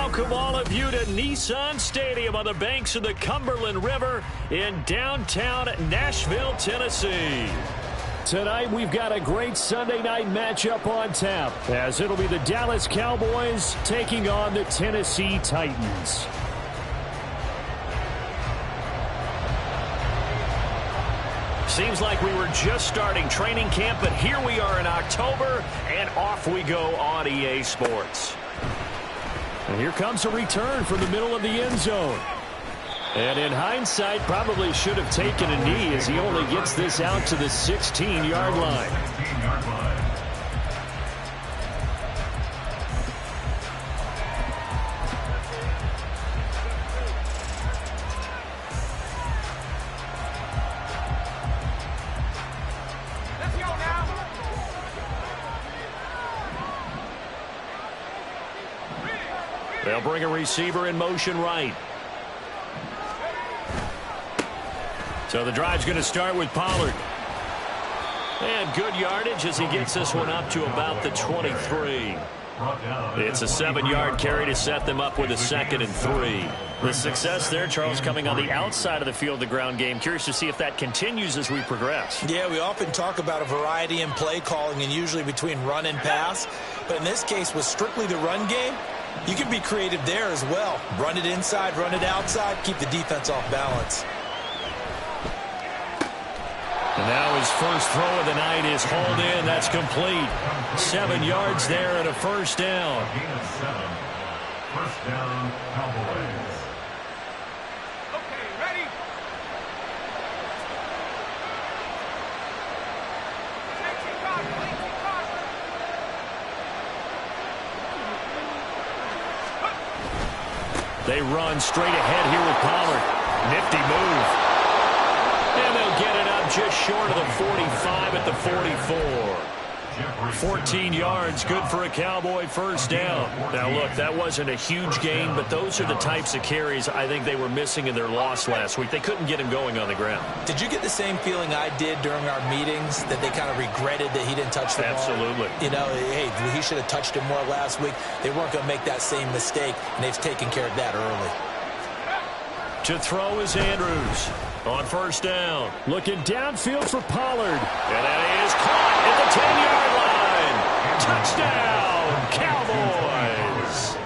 welcome all of you to Nissan Stadium on the banks of the Cumberland River in downtown Nashville, Tennessee. Tonight, we've got a great Sunday night matchup on tap, as it'll be the Dallas Cowboys taking on the Tennessee Titans. Seems like we were just starting training camp, but here we are in October, and off we go on EA Sports. And here comes a return from the middle of the end zone. And in hindsight, probably should have taken a knee as he only gets this out to the 16-yard line. They'll bring a receiver in motion right. So the drive's going to start with Pollard. And good yardage as he gets this one up to about the 23. It's a 7-yard carry to set them up with a 2nd and 3. The success there, Charles, coming on the outside of the field, the ground game. Curious to see if that continues as we progress. Yeah, we often talk about a variety in play calling and usually between run and pass. But in this case, with strictly the run game, you can be creative there as well. Run it inside, run it outside, keep the defense off balance. And now his first throw of the night is hauled in. That's complete. 7 yards there and a first down. First down, Cowboys. Okay, ready? They run straight ahead here with Pollard. Nifty move. And they'll get it up just short of the 45 at the 44. 14 yards, good for a Cowboy first down. Now, look, that wasn't a huge gain, but those are the types of carries I think they were missing in their loss last week. They couldn't get him going on the ground. Did you get the same feeling I did during our meetings, that they kind of regretted that he didn't touch the ball? Absolutely. You know, hey, he should have touched it more last week. They weren't going to make that same mistake, and they've taken care of that early. To throw is Andrews on first down. Looking downfield for Pollard. And that is caught at the 10-yard line. Touchdown, Cowboys.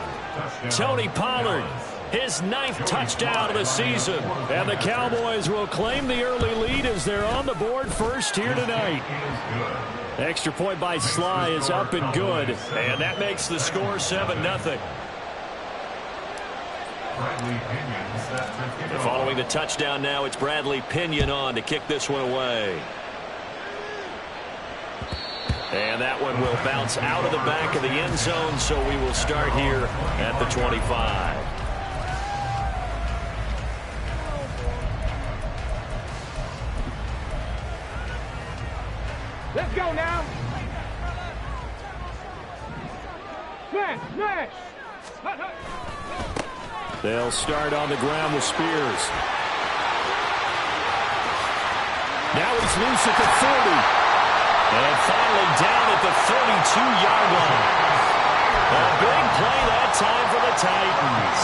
Tony Pollard, his 9th touchdown of the season. And the Cowboys will claim the early lead as they're on the board first here tonight. Extra point by Sly is up and good. And that makes the score 7-0. Following the touchdown now, it's Bradley Pinion on to kick this one away. And that one will bounce out of the back of the end zone, so we will start here at the 25. Let's go now. Smash, smash. They'll start on the ground with Spears. Now he's loose at the 30. And finally down at the 32-yard line. A big play that time for the Titans.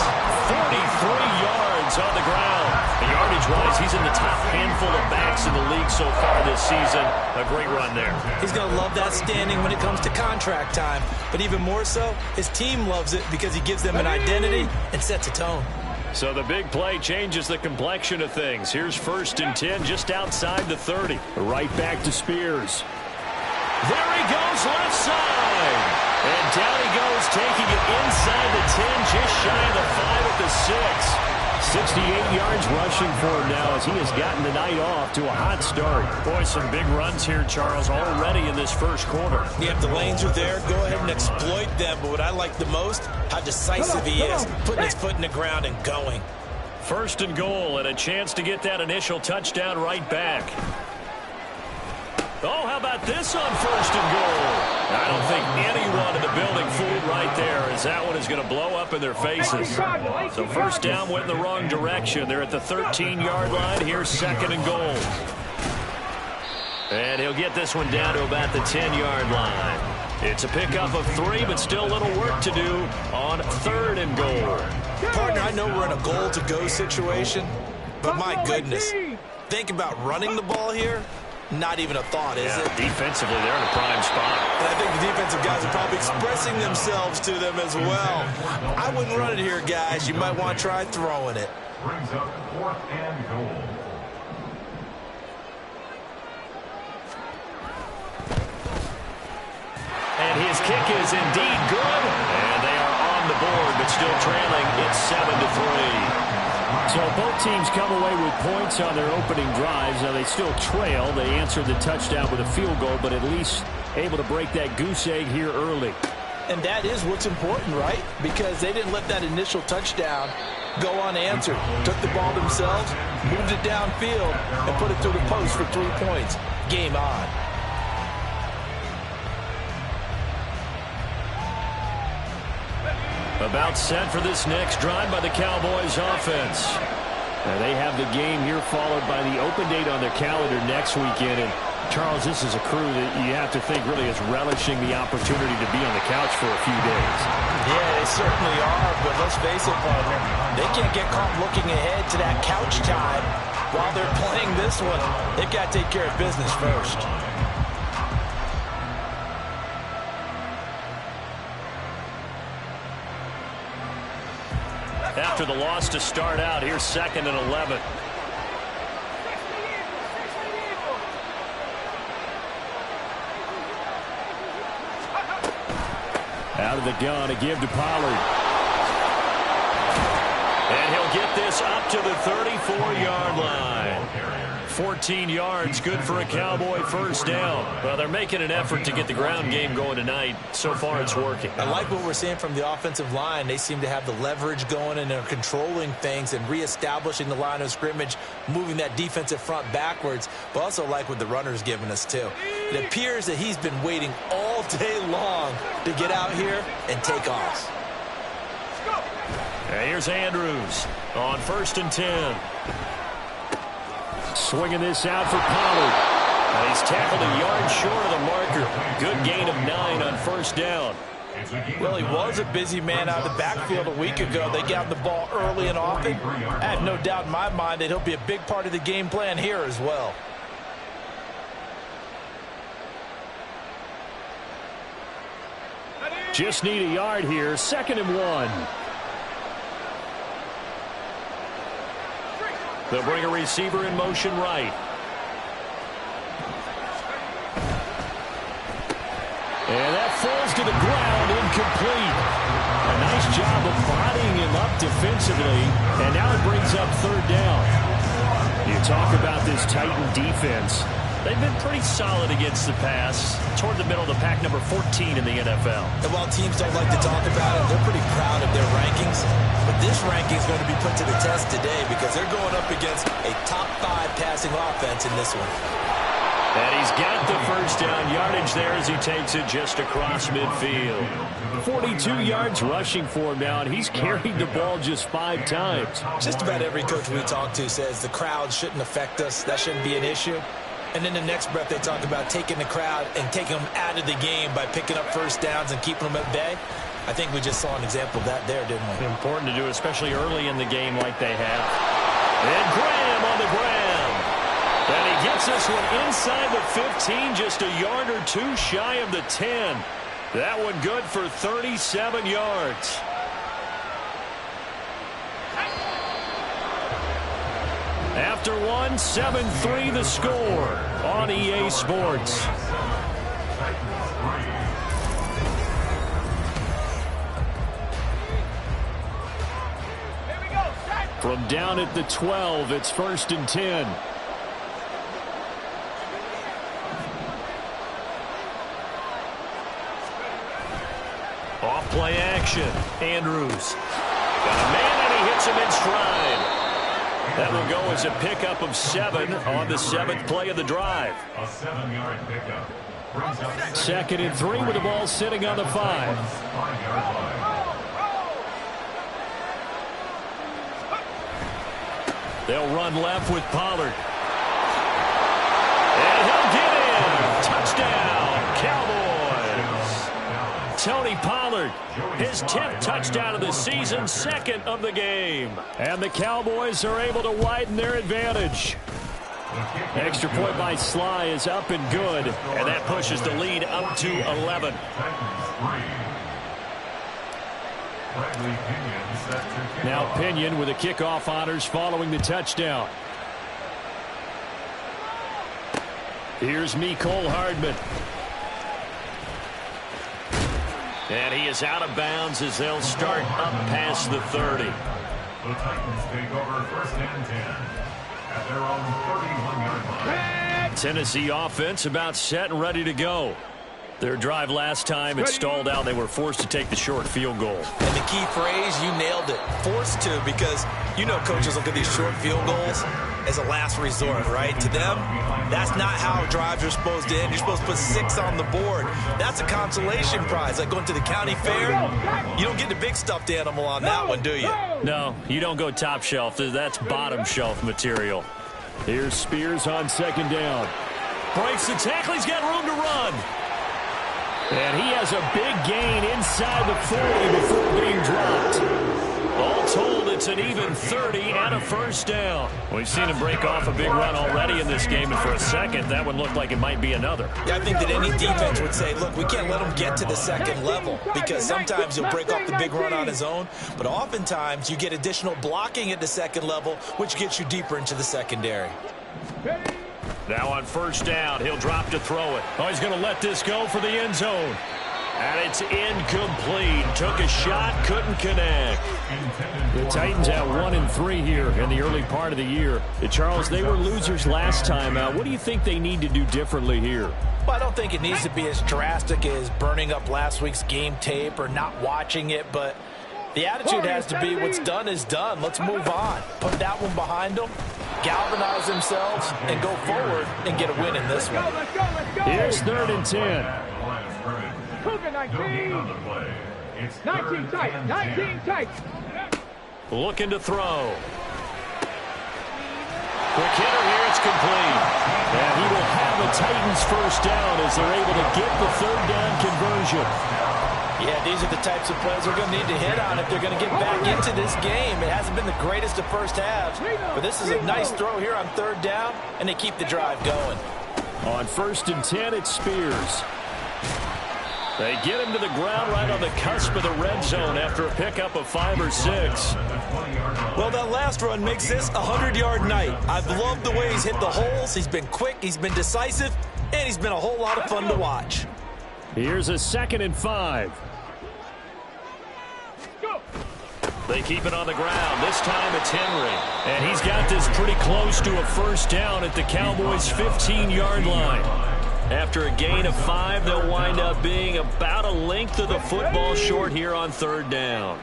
43 yards on the ground. And yardage-wise, he's in the top handful of backs in the league so far this season. A great run there. He's going to love that standing when it comes to contract time. But even more so, his team loves it because he gives them an identity and sets a tone. So the big play changes the complexion of things. Here's 1st and 10 just outside the 30. Right back to Spears. There he goes left side. And down he goes, taking it inside the 10, just shy of the 5 at the 6. 68 yards rushing for him now as he has gotten the night off to a hot start. Boy, some big runs here, Charles, already in this first quarter. Yep, the lanes are there. Go ahead and exploit them. But what I like the most, how decisive he is, putting his foot in the ground and going. 1st and goal and a chance to get that initial touchdown right back. Oh, how about this on 1st and goal? I don't think anyone in the building fooled right there, as that one is going to blow up in their faces. So first down went in the wrong direction. They're at the 13-yard line. Here's 2nd and goal. And he'll get this one down to about the 10-yard line. It's a pickup of 3, but still a little work to do on 3rd and goal. Partner, I know we're in a goal-to-go situation, but my goodness, think about running the ball here. Not even a thought, is it? Defensively, they're in a prime spot. And I think the defensive guys are probably expressing themselves to them as well. I wouldn't run it here, guys. You might want to try throwing it. Brings up 4th and goal. And his kick is indeed good. And they are on the board, but still trailing. It's 7-3. So both teams come away with points on their opening drives. Now they still trail. They answered the touchdown with a field goal, but at least able to break that goose egg here early. And that is what's important, right? Because they didn't let that initial touchdown go unanswered. Took the ball themselves, moved it downfield, and put it through the post for 3 points. Game on. About set for this next drive by the Cowboys offense. Now they have the game here followed by the open date on their calendar next weekend. And Charles, this is a crew that you have to think really is relishing the opportunity to be on the couch for a few days. Yeah, they certainly are, but let's face it, partner. They can't get caught looking ahead to that couch time while they're playing this one. They've got to take care of business first. After the loss to start out, here's 2nd and 11. Out of the gun, a give to Pollard. And he'll get this up to the 34-yard line. 14 yards, good for a Cowboy first down. Well, they're making an effort to get the ground game going tonight. So far, it's working. I like what we're seeing from the offensive line. They seem to have the leverage going and they're controlling things and reestablishing the line of scrimmage, moving that defensive front backwards, but also like what the runner's giving us, too. It appears that he's been waiting all day long to get out here and take off. And here's Andrews on 1st and 10. Swinging this out for Pollard. And he's tackled a yard short of the marker. Good gain of 9 on first down. Well, he was a busy man out of the backfield a week ago. They got the ball early and often. I have no doubt in my mind that he'll be a big part of the game plan here as well. Just need a yard here. 2nd and 1. They'll bring a receiver in motion right. And that falls to the ground, incomplete. A nice job of bodying him up defensively, and now it brings up 3rd down. You talk about this Titan defense. They've been pretty solid against the pass, toward the middle of the pack, number 14 in the NFL. And while teams don't like to talk about it, they're pretty proud of their rankings. But this ranking is going to be put to the test today because they're going up against a top 5 passing offense in this one. And he's got the first down yardage there as he takes it just across midfield. 42 yards rushing for him now, and he's carried the ball just 5 times. Just about every coach we talk to says the crowd shouldn't affect us. That shouldn't be an issue. And then the next breath they talk about taking the crowd and taking them out of the game by picking up first downs and keeping them at bay. I think we just saw an example of that there, didn't we? Important to do, especially early in the game like they have. And Graham on the ground. And he gets this one inside the 15, just a yard or 2 shy of the 10. That one good for 37 yards. After 7-3 the score on EA Sports. From down at the 12, it's 1st and 10. Off play action. Andrews. Got a man and he hits him in stride. That will go as a pickup of 7 on the 7th play of the drive. A 7-yard pickup. 2nd and 3 with the ball sitting on the 5. 5-yard line. They'll run left with Pollard. And he'll get in. Touchdown, Cowboys. Tony Pollard. His 10th touchdown of the season, second of the game. And the Cowboys are able to widen their advantage. Extra point by Sly is up and good, and that pushes the lead up to 11. Now Pinion with the kickoff honors following the touchdown. Here's Mecole Hardman. And he is out of bounds as they'll start up past the 30. The Titans take over first and 10 at their own 31-yard line. Tennessee offense about set and ready to go. Their drive last time, it stalled out. They were forced to take the short field goal. And the key phrase, you nailed it. Forced to, because you know coaches look at these short field goals as a last resort, right? To them, that's not how drives are supposed to end. You're supposed to put 6 on the board. That's a consolation prize. Like going to the county fair, you don't get the big stuffed animal on that one, do you? No, you don't go top shelf. That's bottom shelf material. Here's Spears on second down. Breaks the tackle. He's got room to run. And he has a big gain inside the 40 before being dropped. All told, it's an even 30 and a first down. We've seen him break off a big run already in this game, and for a second, that one looked like it might be another. Yeah, I think that any defense would say, look, we can't let him get to the second level, because sometimes he'll break off the big run on his own, but oftentimes you get additional blocking at the second level, which gets you deeper into the secondary. Now on first down, he'll drop to throw it. Oh, he's going to let this go for the end zone. And it's incomplete. Took a shot, couldn't connect. The Titans have 1-3 here in the early part of the year. Charles, they were losers last time out. What do you think they need to do differently here? Well, I don't think it needs to be as drastic as burning up last week's game tape or not watching it, but the attitude has to be what's done is done. Let's move on. Put that one behind them, galvanize themselves, and go forward and get a win in this one. Here's 3rd and 10. Cougar 19. 19 tight. 19 tight. Looking to throw. Quick hitter here, it's complete. And he will have the Titans first down as they're able to get the 3rd down conversion. Yeah, these are the types of plays we're going to need to hit on if they're going to get back into this game. It hasn't been the greatest of first halves, but this is a nice throw here on 3rd down, and they keep the drive going. On 1st and 10, it's Spears. They get him to the ground right on the cusp of the red zone after a pickup of 5 or 6. Well, that last run makes this a 100-yard night. I've loved the way he's hit the holes. He's been quick, he's been decisive, and he's been a whole lot of fun to watch. Here's a 2nd and 5. They keep it on the ground. This time it's Henry. And he's got this pretty close to a first down at the Cowboys' 15-yard line. After a gain of 5, they'll wind up being about a length of the football short here on 3rd down.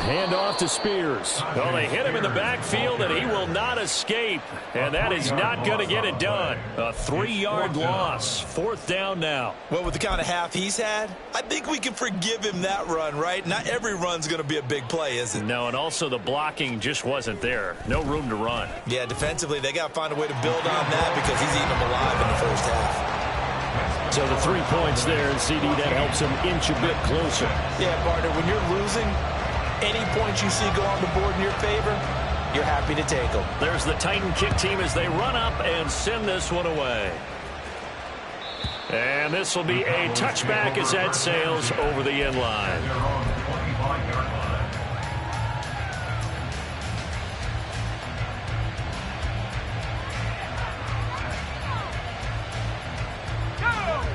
Hand off to Spears. Oh, they hit him in the backfield, and he will not escape. And that is not going to get it done. A 3-yard loss. 4th down now. Well, with the kind of half he's had, I think we can forgive him that run, right? Not every run's going to be a big play, is it? No, and also the blocking just wasn't there. No room to run. Yeah, defensively, they got to find a way to build on that because he's eating them alive in the first half. So the 3 points there, and CD, that helps him inch a bit closer. Yeah, partner, when you're losing, any points you see go on the board in your favor, you're happy to take them. There's the Titan kick team as they run up and send this one away. And this will be a touchback as that sails over the end line.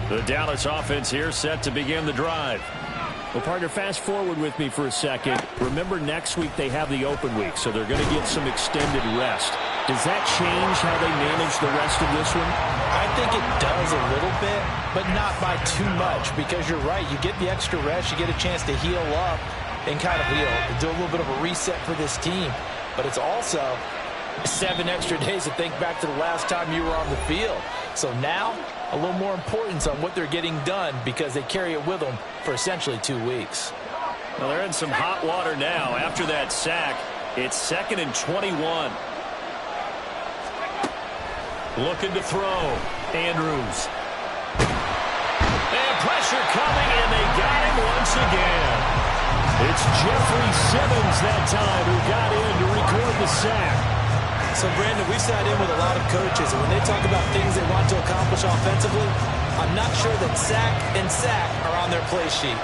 The Dallas offense here set to begin the drive. Well, partner, fast forward with me for a second. Remember, next week they have the open week, so they're going to get some extended rest. Does that change how they manage the rest of this one? I think it does a little bit, but not by too much, because you're right. You get the extra rest, you get a chance to heal up and kind of do a little bit of a reset for this team. But it's also 7 extra days to think back to the last time you were on the field. So now, a little more importance on what they're getting done because they carry it with them for essentially 2 weeks. Well, they're in some hot water now. After that sack, it's 2nd and 21. Looking to throw. Andrews. And pressure coming, and they got him once again. It's Jeffrey Simmons that time who got in to record the sack. So, Brandon, we sat in with a lot of coaches, and when they talk about things they want to accomplish offensively, I'm not sure that sack and sack are on their play sheet.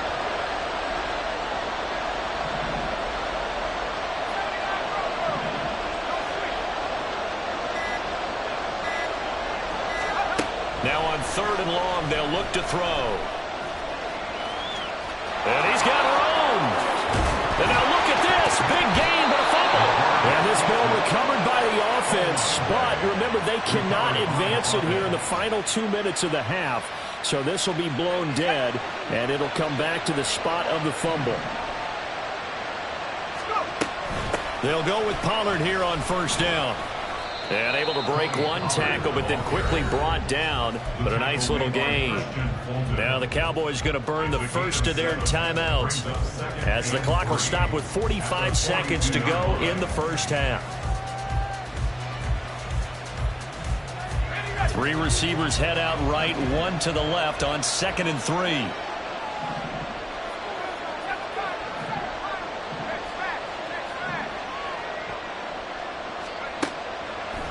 Now on 3rd and long, they'll look to throw. And he's got room. And now look at this. Big gain, but a fumble. And this ball recovered by the offense. But remember, they cannot advance it here in the final 2 minutes of the half. So this will be blown dead, and it'll come back to the spot of the fumble. They'll go with Pollard here on 1st down. And able to break one tackle, but then quickly brought down. But a nice little gain. Now the Cowboys going to burn the first of their timeouts, as the clock will stop with 45 seconds to go in the first half. 3 receivers head out right, 1 to the left on 2nd and 3.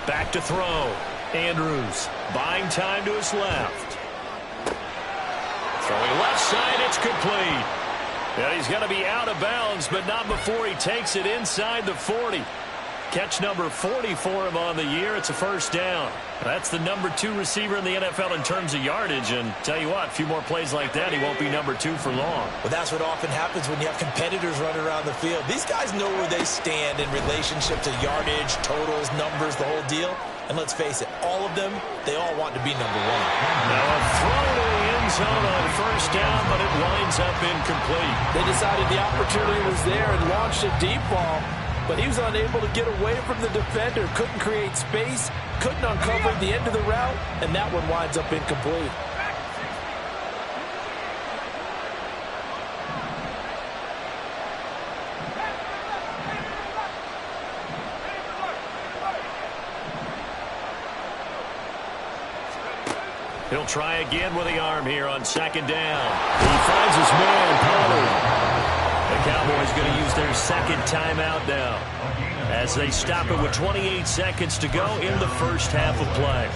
Back to throw. Andrews buying time to his left. Throwing left side, it's complete. And he's going to be out of bounds, but not before he takes it inside the 40. Catch number 40 for him on the year. It's a 1st down. That's the number 2 receiver in the NFL in terms of yardage. And tell you what, a few more plays like that, he won't be number 2 for long. Well, that's what often happens when you have competitors running around the field. These guys know where they stand in relationship to yardage, totals, numbers, the whole deal. And let's face it, all of them, they all want to be number 1. Now a throw to the end zone on 1st down, but it winds up incomplete. They decided the opportunity was there and launched a deep ball, but he was unable to get away from the defender, couldn't create space, couldn't uncover the end of the route, and that one winds up incomplete. He'll try again with the arm here on 2nd down. He finds his man, Pollard. The Cowboys going to use their 2nd timeout now, as they stop it with 28 seconds to go in the first half of play.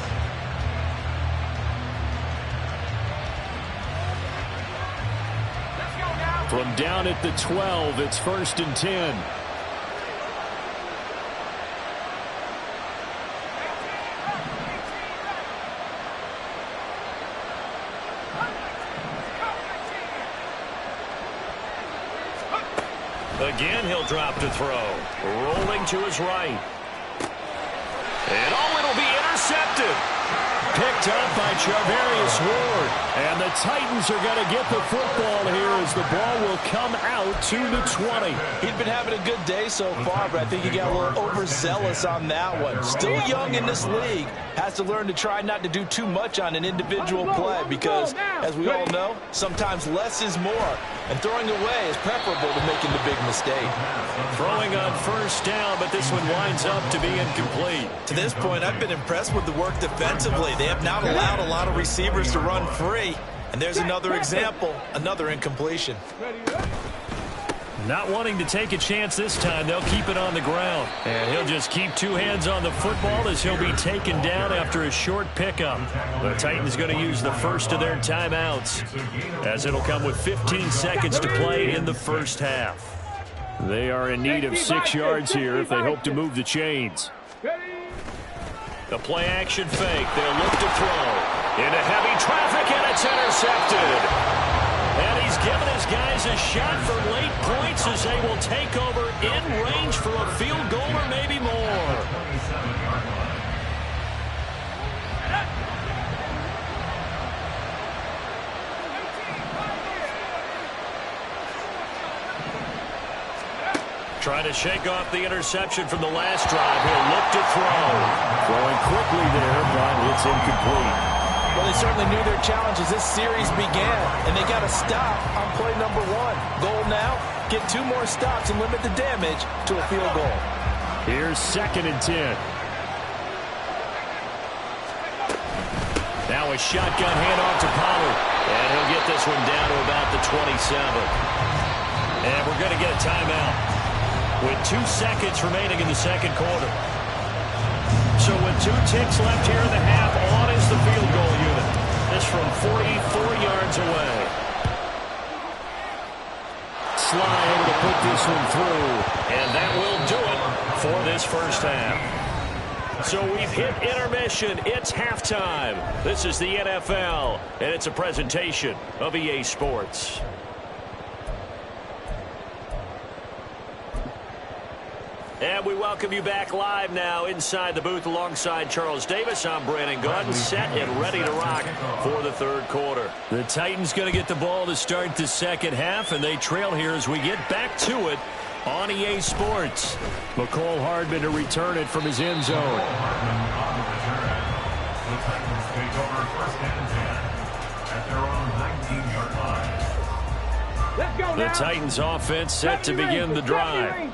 From down at the 12, it's 1st and 10. Again, he'll drop to throw. Rolling to his right. And it'll be intercepted. Picked up by Charvarius Ward. And the Titans are going to get the football here as the ball will come out to the 20. He'd been having a good day so far, but I think he got a little overzealous on that one. Still young in this league. Has to learn to try not to do too much on an individual play because, as we all know, sometimes less is more. And throwing away is preferable to making the big mistake. Throwing on 1st down, but this one winds up to be incomplete. To this point, I've been impressed with the work defensively. They have not allowed a lot of receivers to run free. And there's another example, another incompletion. Not wanting to take a chance this time, they'll keep it on the ground. And he'll just keep 2 hands on the football as he'll be taken down after a short pickup. The Titans going to use the first of their timeouts, as it'll come with 15 seconds to play in the first half. They are in need of 6 yards here if they hope to move the chains. The play action fake. They'll look to throw. Into heavy traffic, and it's intercepted. And he's given his guys a shot for late points as they will take over in range for a field goal or maybe more. Trying to shake off the interception from the last drive. He'll look to throw. Throwing quickly there, but it's incomplete. Well, they certainly knew their challenge as this series began, and they got to stop on play number 1. Goal now, get 2 more stops and limit the damage to a field goal. Here's 2nd and 10. Now a shotgun handoff to Pollard. And he'll get this one down to about the 27. And we're going to get a timeout with 2 seconds remaining in the second quarter. So with 2 ticks left here in the half, on is the field goal unit. This from 44 yards away. Sly able to put this one through. And that will do it for this first half. So we've hit intermission. It's halftime. This is the NFL, and it's a presentation of EA Sports. And we welcome you back live now inside the booth alongside Charles Davis. I'm Brandon Gaudin, set and ready to rock for the third quarter. The Titans going to get the ball to start the second half, and they trail here as we get back to it on EA Sports. McCole Hardman to return it from his end zone. Hardman on the return. The Titans take over first and 10 at their own 19-yard line. Let's go now. The Titans offense set to begin the drive.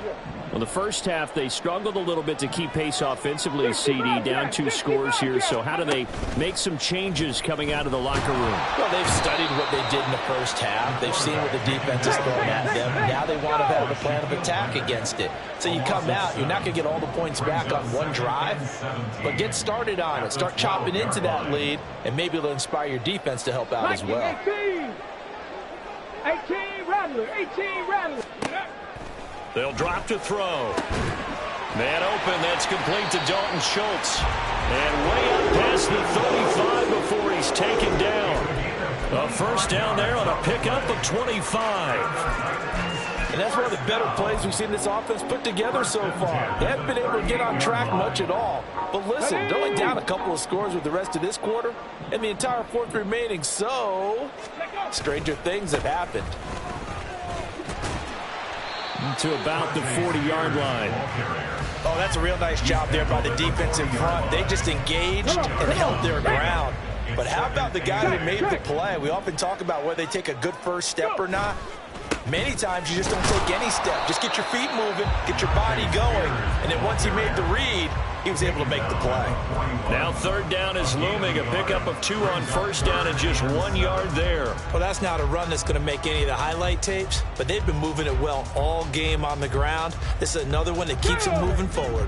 Well, the first half, they struggled a little bit to keep pace offensively, CD, down 2 scores here. So how do they make some changes coming out of the locker room? Well, they've studied what they did in the first half. They've seen what the defense is throwing at them. Now they want to have a plan of attack against it. So you come out, you're not going to get all the points back on one drive, but get started on it. Start chopping into that lead, and maybe it'll inspire your defense to help out as well. 18 Rattler, 18 Rattler. They'll drop to throw. Man open, that's complete to Dalton Schultz. And way up past the 35 before he's taken down. A first down there on a pickup of 25. And that's one of the better plays we've seen this offense put together so far. They haven't been able to get on track much at all. But listen, they're only down a couple of scores with the rest of this quarter and the entire fourth remaining. So, stranger things have happened. To about the 40-yard line. Oh, that's a real nice job there by the defense in front. They just engaged and held their ground. But how about the guy who made the play? We often talk about whether they take a good first step or not. Many times you just don't take any step. Just get your feet moving, get your body going, and then once he made the read, he was able to make the play. Now third down is looming. A pickup of 2 on first down and just 1 yard there. Well, that's not a run that's going to make any of the highlight tapes, but they've been moving it well all game on the ground. This is another one that keeps them moving forward.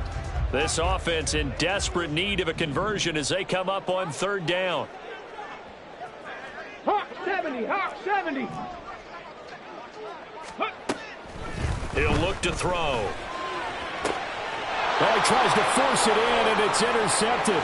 This offense in desperate need of a conversion as they come up on third down. Hawk 70, Hawk 70. He'll look to throw. Oh, he tries to force it in, and it's intercepted.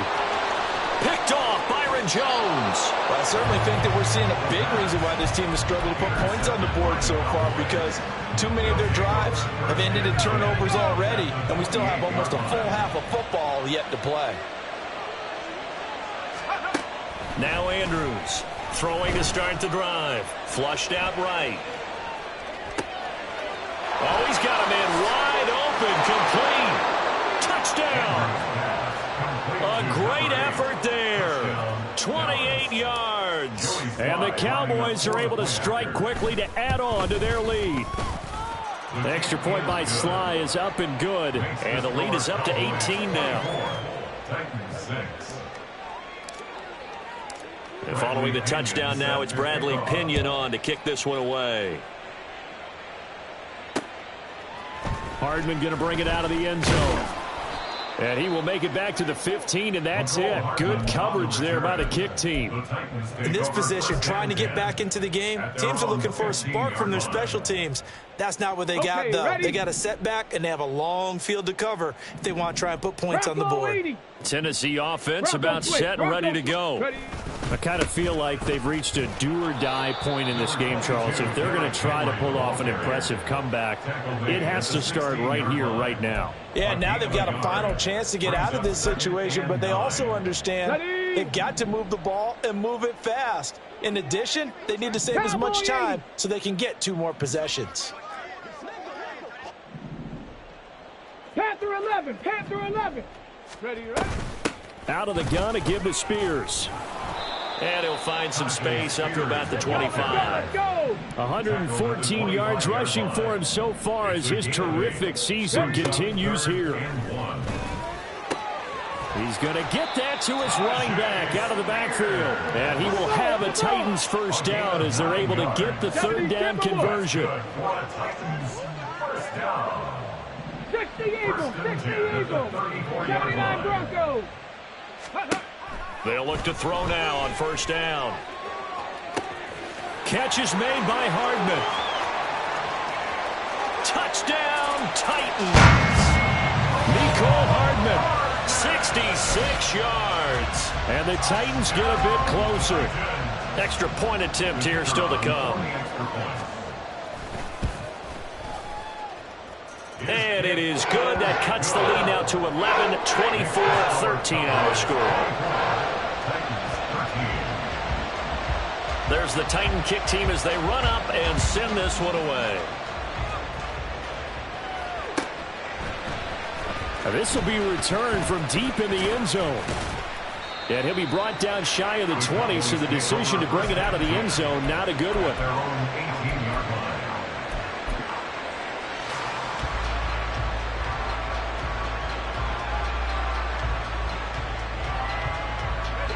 Picked off, Byron Jones. Well, I certainly think that we're seeing a big reason why this team has struggled to put points on the board so far, because too many of their drives have ended in turnovers already, and we still have almost a full half of football yet to play. Now Andrews throwing to start the drive. Flushed out right. Oh, he's got a man wide open, complete. Touchdown. A great effort there. 28 yards. And the Cowboys are able to strike quickly to add on to their lead. The extra point by Sly is up and good. And the lead is up to 18 now. And following the touchdown now, it's Bradley Pinion on to kick this one away. Hardman going to bring it out of the end zone. And he will make it back to the 15, and that's it. Good coverage there by the kick team. In this position, trying to get back into the game, teams are looking for a spark from their special teams. That's not what they got, though. They got a setback, and they have a long field to cover if they want to try and put points on the board. Tennessee offense about set and ready to go. I kind of feel like they've reached a do-or-die point in this game, Charles. If they're going to try to pull off an impressive comeback, it has to start right here, right now. Yeah, now they've got a final chance to get out of this situation, but they also understand they've got to move the ball and move it fast. In addition, they need to save as much time so they can get 2 more possessions. Panther 11, Panther 11. Ready, right? Out of the gun to give to Spears. And he'll find some space up to about the 25. 114 yards rushing for him so far as his terrific season continues here. He's going to get that to his running back out of the backfield. And he will have a Titans first down as they're able to get the third down conversion. 60 Eagles, 60 Eagles, 79 Broncos. They'll look to throw now on first down. Catch is made by Hardman. Touchdown, Titans. Mecole Hardman, 66 yards. And the Titans get a bit closer. Extra point attempt here still to come. And it is good. That cuts the lead now to 11, 24-13 our score. There's the Titan kick team as they run up and send this one away. Now this will be returned from deep in the end zone. And he'll be brought down shy of the 20, so the decision to bring it out of the end zone, not a good one.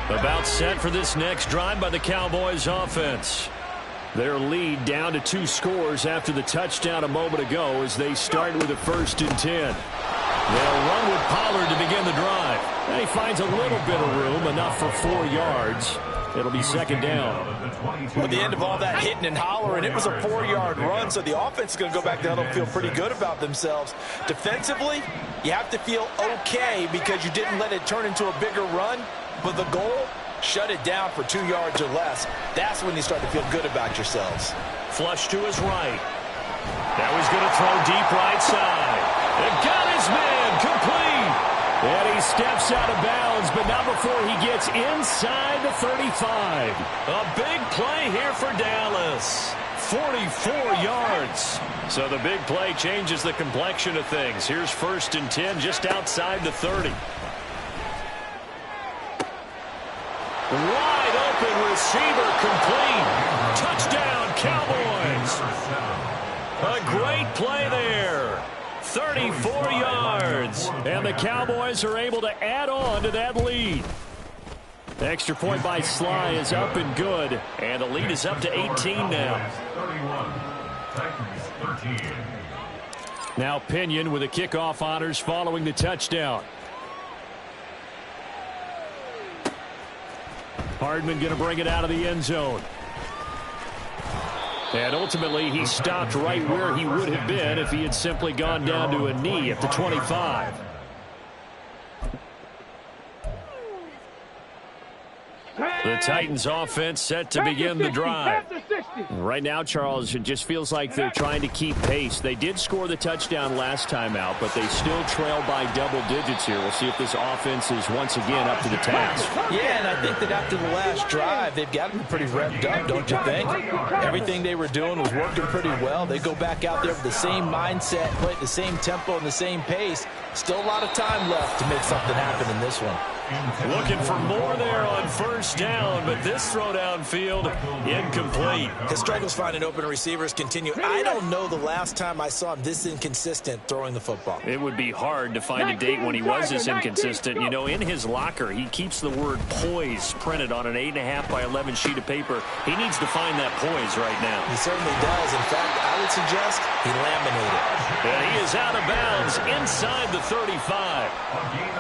About set for this next drive by the Cowboys offense. Their lead down to 2 scores after the touchdown a moment ago as they start with a 1st and 10. They'll run with Pollard to begin the drive. And he finds a little bit of room, enough for 4 yards. It'll be 2nd down. At the end of all that hitting and hollering, it was a 4-yard run, so the offense is going to go back down and feel pretty good about themselves. Defensively, you have to feel okay because you didn't let it turn into a bigger run. But the goal, shut it down for 2 yards or less. That's when you start to feel good about yourselves. Flush to his right. Now he's going to throw deep right side. And got his man complete. And he steps out of bounds, but not before he gets inside the 35. A big play here for Dallas. 44 yards. So the big play changes the complexion of things. Here's 1st and 10 just outside the 30. Wide open receiver complete. Touchdown, Cowboys. A great play there. 34 yards. And the Cowboys are able to add on to that lead. The extra point by Sly is up and good. And the lead is up to 18 now. Now Pinion with the kickoff honors following the touchdown. Hardman going to bring it out of the end zone. And ultimately, he stopped right where he would have been if he had simply gone down to a knee at the 25. The Titans offense set to begin the drive. Right now, Charles, it just feels like they're trying to keep pace. They did score the touchdown last time out, but they still trail by double digits here. We'll see if this offense is once again up to the task. Yeah, and I think that after the last drive, they've got to be pretty revved up, don't you think? Everything they were doing was working pretty well. They go back out there with the same mindset, play at the same tempo and the same pace. Still a lot of time left to make something happen in this one. Looking for more there on first down, but this throw downfield incomplete. His struggles finding open receivers continue. I don't know the last time I saw him this inconsistent throwing the football. It would be hard to find a date when he was this inconsistent. You know, in his locker, he keeps the word poise printed on an 8.5 by 11 sheet of paper. He needs to find that poise right now. He certainly does. In fact, I would suggest he laminated. And he is out of bounds inside the 35.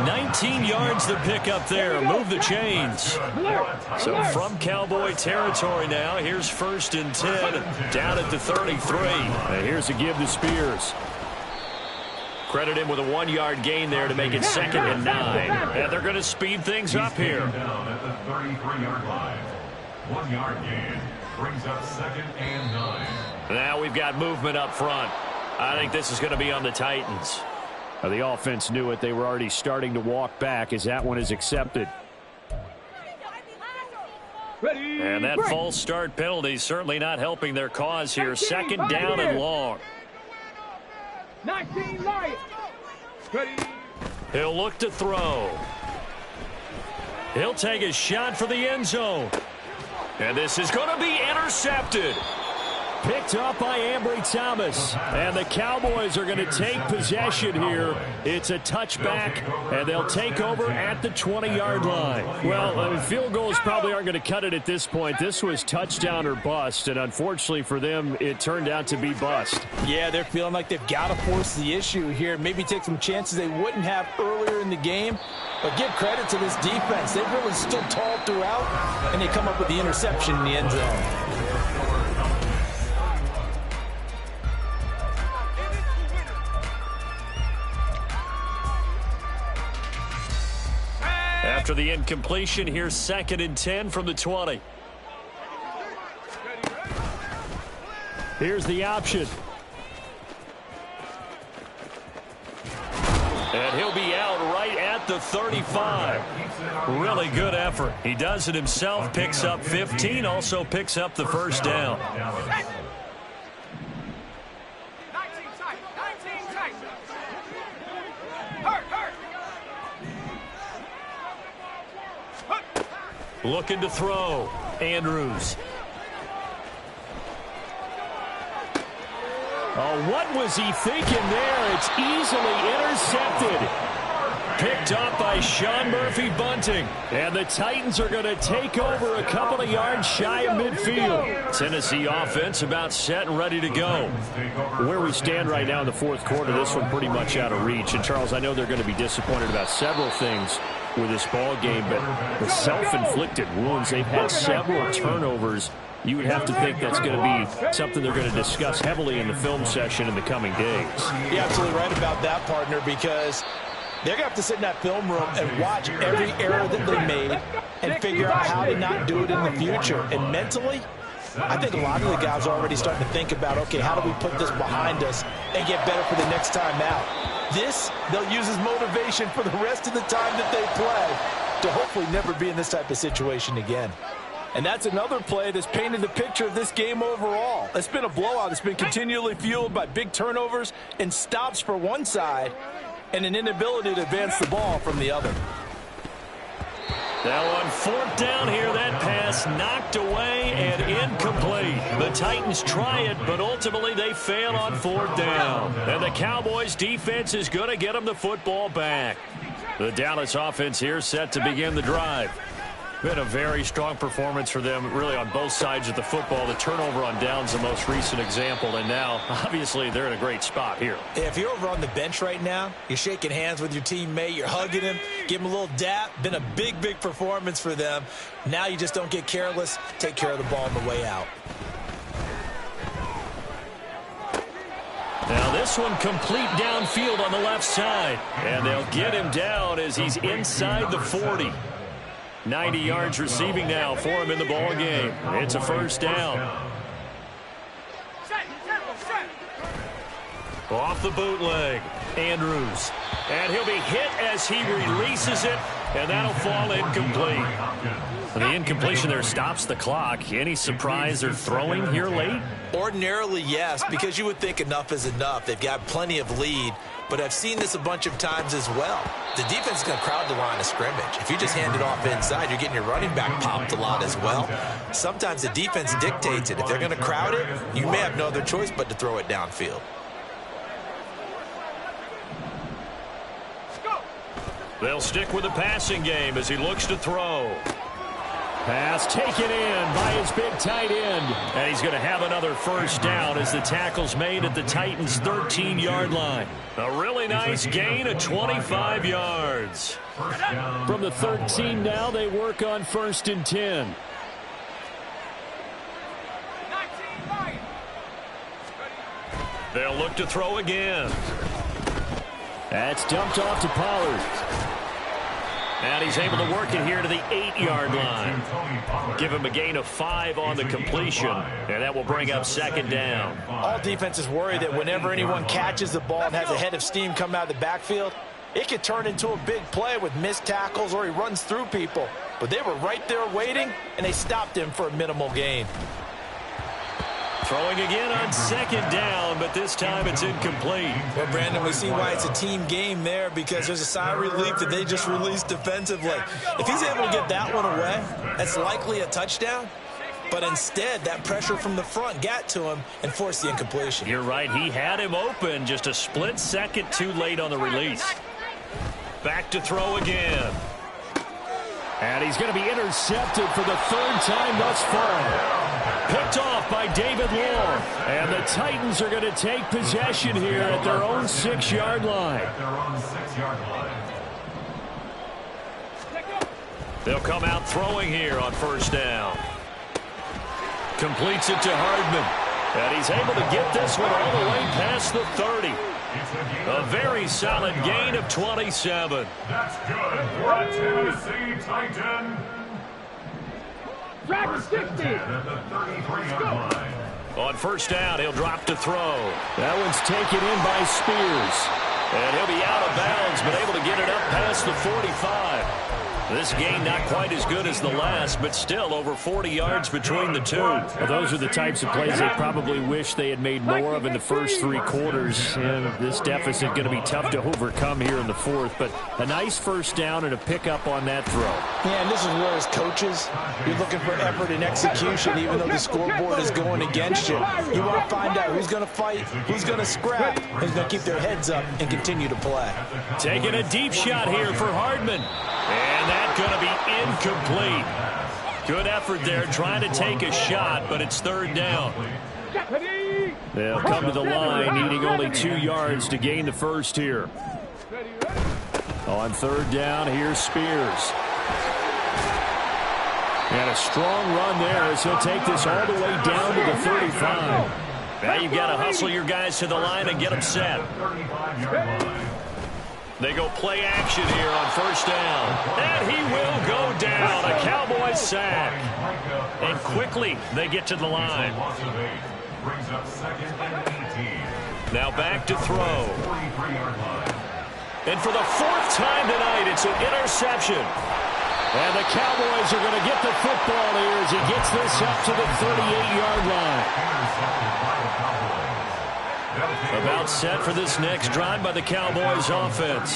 19 yards to pick up there. Move the chains. So from Cowboy territory now, here's 1st and 10 down at the 33. And here's a give to Spears. Credit him with a 1-yard gain there to make it 2nd and 9. And they're going to speed things up here. Down at the 33-yard line. 1-yard gain brings up 2nd and 9. Now we've got movement up front. I think this is going to be on the Titans. The offense knew it. They were already starting to walk back as that one is accepted. And that false start penalty certainly not helping their cause here. 2nd down and long. 19 Lions. He'll look to throw. He'll take a shot for the end zone. And this is going to be intercepted. picked up by Ambry Thomas. And the Cowboys are going to take possession here. It's a touchback, and they'll take over at the 20-yard line. Well, field goals probably aren't going to cut it at this point. This was touchdown or bust, and unfortunately for them, it turned out to be bust. Yeah, they're feeling like they've got to force the issue here. Maybe take some chances they wouldn't have earlier in the game. But give credit to this defense. They've really stood tall throughout, and they come up with the interception in the end zone. After the incompletion, here's 2nd and 10 from the 20. Here's the option. And he'll be out right at the 35. Really good effort. He does it himself, picks up 15, also picks up the first down. Looking to throw. Andrews. Oh, what was he thinking there? It's easily intercepted. Picked up by Sean Murphy-Bunting. And the Titans are going to take over a couple of yards shy of midfield. Tennessee offense about set and ready to go. Where we stand right now in the fourth quarter, this one pretty much out of reach. And, Charles, I know they're going to be disappointed about several things with this ball game, but the self-inflicted wounds, they've had several turnovers. You would have to think that's going to be something they're going to discuss heavily in the film session in the coming days. You're absolutely right about that, partner, because they're going to have to sit in that film room and watch every error that they made and figure out how to not do it in the future. And mentally, I think a lot of the guys are already starting to think about, okay, how do we put this behind us and get better for the next time out? This, they'll use as motivation for the rest of the time that they play to hopefully never be in this type of situation again. And that's another play that's painted the picture of this game overall. It's been a blowout. It's been continually fueled by big turnovers and stops for one side and an inability to advance the ball from the other. Now on 4th down here, that pass knocked away and incomplete. The Titans try it, but ultimately they fail on 4th down. And the Cowboys defense is going to get them the football back. The Dallas offense here set to begin the drive. Been a very strong performance for them, really, on both sides of the football. The turnover on downs, the most recent example, and now, obviously, they're in a great spot here. If you're over on the bench right now, you're shaking hands with your teammate, you're hugging him, give him a little dap. Been a big, big performance for them. Now you just don't get careless. Take care of the ball on the way out. Now this one complete downfield on the left side, and they'll get him down as he's inside the 40. 90 yards receiving now for him in the ball game. It's a first down. Off the bootleg, Andrews. And he'll be hit as he releases it, and that'll fall incomplete. The incompletion there stops the clock. Any surprise or throwing here late? Ordinarily, yes, because you would think enough is enough. They've got plenty of lead, but I've seen this a bunch of times as well. The defense is going to crowd the line of scrimmage. If you just hand it off inside, you're getting your running back popped a lot as well. Sometimes the defense dictates it. If they're going to crowd it, you may have no other choice but to throw it downfield. They'll stick with the passing game as he looks to throw. Pass taken in by his big tight end. And he's going to have another first down as the tackle's made at the Titans' 13-yard line. A really nice gain of 25 yards. From the 13 now, they work on 1st and 10. They'll look to throw again. That's dumped off to Pollard. And he's able to work it here to the 8-yard line. Give him a gain of 5 on the completion, and that will bring up 2nd down. All defenses worry that whenever anyone catches the ball and has a head of steam come out of the backfield, it could turn into a big play with missed tackles or he runs through people. But they were right there waiting, and they stopped him for a minimal gain. Throwing again on 2nd down, but this time it's incomplete. Well, Brandon, we see why it's a team game there, because there's a sigh of relief that they just released defensively. If he's able to get that one away, that's likely a touchdown. but instead that pressure from the front got to him and forced the incompletion. You're right. He had him open, just a split second too late on the release. Back to throw again. And he's going to be intercepted for the third time thus far. Picked off by David Long. And the Titans are going to take possession here at their own 6-yard line. They'll come out throwing here on first down. Completes it to Hardman. And he's able to get this one all the way past the 30. A very solid gain of 27. That's good for a Tennessee Titan. Track 60. At the 33-yard line. On first down, he'll drop to throw. That one's taken in by Spears. And he'll be out of bounds, but able to get it up past the 45. This gain not quite as good as the last, but still over 40 yards between the two. Well, those are the types of plays they probably wish they had made more of in the first 3 quarters. And this deficit going to be tough to overcome here in the fourth. But a nice first down and a pickup on that throw. Yeah, and this is where as coaches, you're looking for effort and execution, even though the scoreboard is going against you. You want to find out who's going to fight, who's going to scrap, who's going to keep their heads up and continue to play. Taking a deep shot here for Hardman. And that's going to be incomplete. Good effort there trying to take a shot, but it's third down. They'll come to the line, needing only 2 yards to gain the first here. On third down, here's Spears. And a strong run there as he'll take this all the way down to the 35. Now you've got to hustle your guys to the line and get them set. They go play action here on first down. And he will go down. A Cowboys sack. And quickly they get to the line. Now back to throw. And for the 4th time tonight, it's an interception. And the Cowboys are going to get the football here as he gets this up to the 38-yard line. About set for this next drive by the Cowboys offense.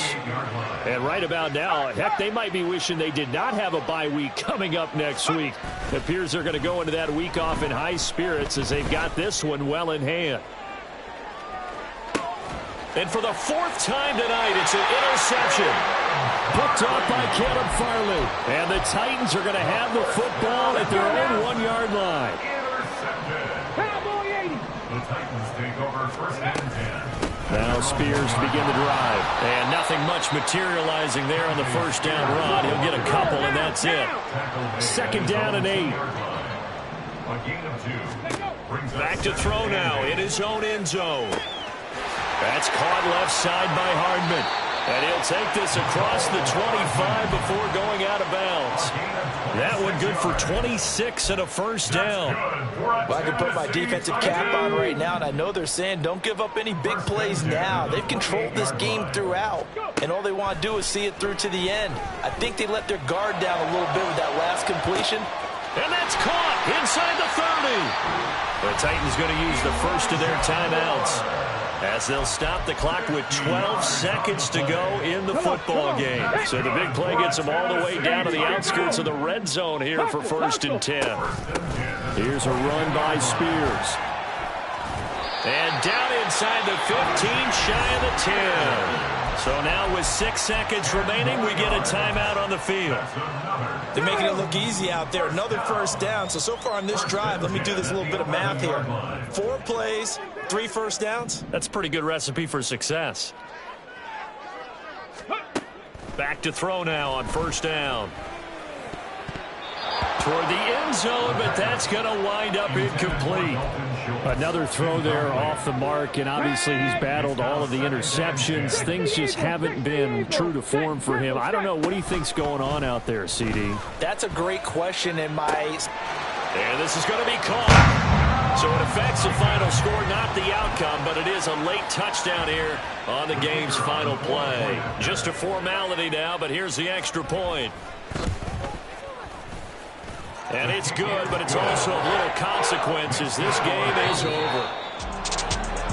And right about now, heck, they might be wishing they did not have a bye week coming up next week. It appears they're going to go into that week off in high spirits as they've got this one well in hand. And for the 4th time tonight, it's an interception. Picked off by Caleb Farley. And the Titans are going to have the football at their own 1-yard line. The Titans take over first and 10. Now Spears to begin the drive. And nothing much materializing there on the first down run. He'll get a couple, and that's it. Second down and 8. A gain of 2. Back to throw now in his own end zone. That's caught left side by Hardman. And he'll take this across the 25 before going out of bounds. That one good for 26 and a first down. Well, I can put my defensive cap on right now, and I know they're saying don't give up any big plays now. They've controlled this game throughout, and all they want to do is see it through to the end. I think they let their guard down a little bit with that last completion. And that's caught inside the 30. The Titans going to use the first of their timeouts as they'll stop the clock with 12 seconds to go in the football game. So the big play gets them all the way down to the outskirts of the red zone here for first and 10. Here's a run by Spears. And down inside the 15, shy of the 10. So now with 6 seconds remaining, we get a timeout on the field. They're making it look easy out there. Another first down. So far on this drive, let me do this little bit of math here. 4 plays, 3 first downs. That's a pretty good recipe for success. Back to throw now on first down. Toward the end zone, but that's going to wind up incomplete. Another throw there off the mark, and obviously he's battled all of the interceptions. Things just haven't been true to form for him. I don't know. What do you think's going on out there, CD? That's a great question, and And this is going to be caught. So it affects the final score, not the outcome, but it is a late touchdown here on the game's final play. Just a formality now, but here's the extra point. And it's good, but it's also of little consequences. This game is over.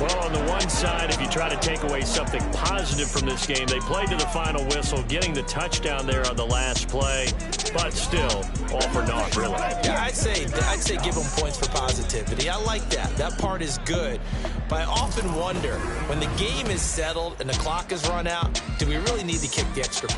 Well, on the one side, if you try to take away something positive from this game, they played to the final whistle, getting the touchdown there on the last play, but still, all for naught, really. Yeah, I'd say give them points for positivity. I like that. That part is good. But I often wonder, when the game is settled and the clock is run out, do we really need to kick the extra point?